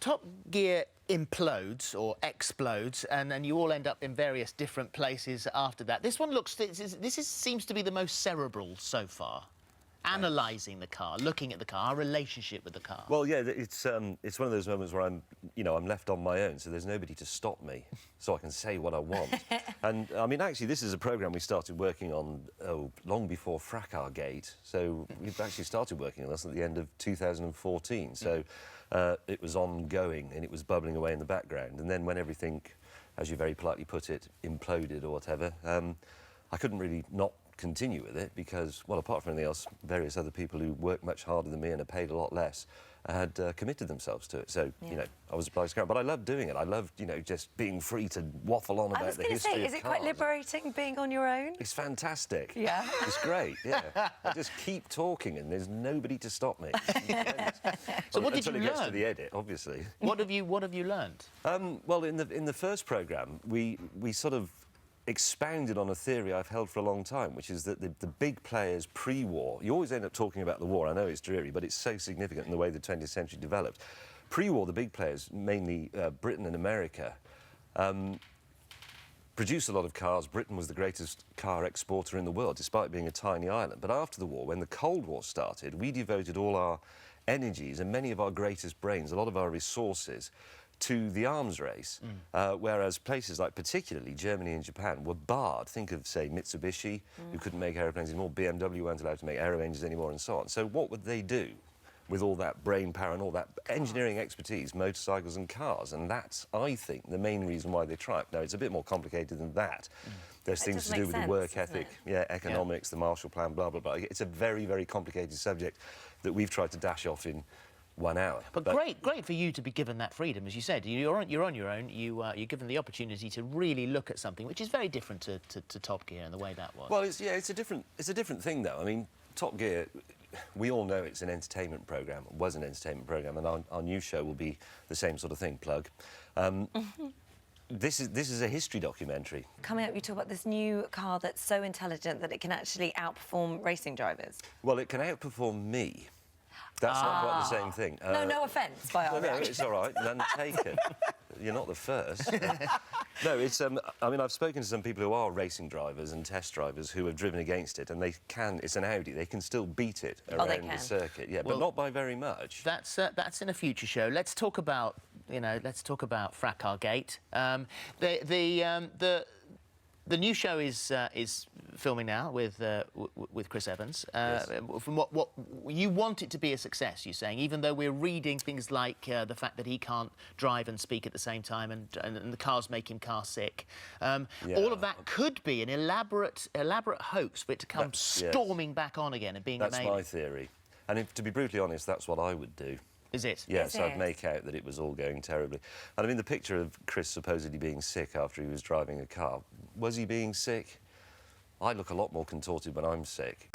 Top Gear implodes or explodes, and then you all end up in various different places after that. This one looks... seems to be the most cerebral so far. Analysing the car, looking at the car, our relationship with the car. Well, yeah, it's one of those moments where I'm left on my own, so there's nobody to stop me, so I can say what I want. And, I mean, actually, this is a programme we started working on long before Fracas Gate, so we've actually started working on this at the end of 2014, so it was ongoing and it was bubbling away in the background, and then when everything, as you very politely put it, imploded or whatever, I couldn't really not continue with it because, well, apart from anything else, various other people who work much harder than me and are paid a lot less had committed themselves to it. So, I was obliged to carry on. But I loved doing it. I loved, just being free to waffle on about the history of cars. Is it quite liberating being on your own? It's fantastic. Yeah. It's great, yeah. I just keep talking and there's nobody to stop me. So what did you learn? Until it gets to the edit, obviously. What have you learned? Well, in the first programme, we sort of expounded on a theory I've held for a long time, which is that the big players pre-war, you always end up talking about the war, I know it's dreary, but it's so significant in the way the 20th century developed. Pre-war, the big players, mainly Britain and America, produced a lot of cars. Britain was the greatest car exporter in the world, despite being a tiny island. But after the war, when the Cold War started, we devoted all our energies and many of our greatest brains, a lot of our resources, to the arms race, whereas places like particularly Germany and Japan were barred. Think of, say, Mitsubishi, who couldn't make aeroplanes anymore, BMW weren't allowed to make aero engines anymore, and so on. So what would they do with all that brain power and all that engineering expertise, motorcycles and cars? And that's, I think, the main reason why they triumphed. Now, it's a bit more complicated than that. There's things to do with the work ethic, economics, the Marshall Plan, blah, blah, blah. It's a very, very complicated subject that we've tried to dash off in 1 hour. But great for you to be given that freedom, as you said. You're on your own. You're given the opportunity to really look at something which is very different to Top Gear and the way that was. Well, it's a different thing, though. I mean, Top Gear, we all know it's an entertainment programme, was an entertainment programme, and our new show will be the same sort of thing, plug. This is a history documentary. Coming up, you talk about this new car that's so intelligent that it can actually outperform racing drivers. Well, it can outperform me. That's not quite the same thing. No offence by our No, it's all right. None taken. You're not the first. No, it's... I mean, I've spoken to some people who are racing drivers and test drivers who have driven against it, and they can... It's an Audi. They can still beat it around the circuit. Yeah, well, but not by very much. That's in a future show. Let's talk about, let's talk about Fracas Gate. The new show is filming now with Chris Evans. Yes. From what you want it to be a success, you're saying, even though we're reading things like the fact that he can't drive and speak at the same time, and the cars make him car sick. All of that could be an elaborate hoax for it to come storming back on again and being made. That's my theory, and to be brutally honest, that's what I would do. Is it? Yes, I'd make out that it was all going terribly. And I mean, the picture of Chris supposedly being sick after he was driving a car, was he being sick? I look a lot more contorted when I'm sick.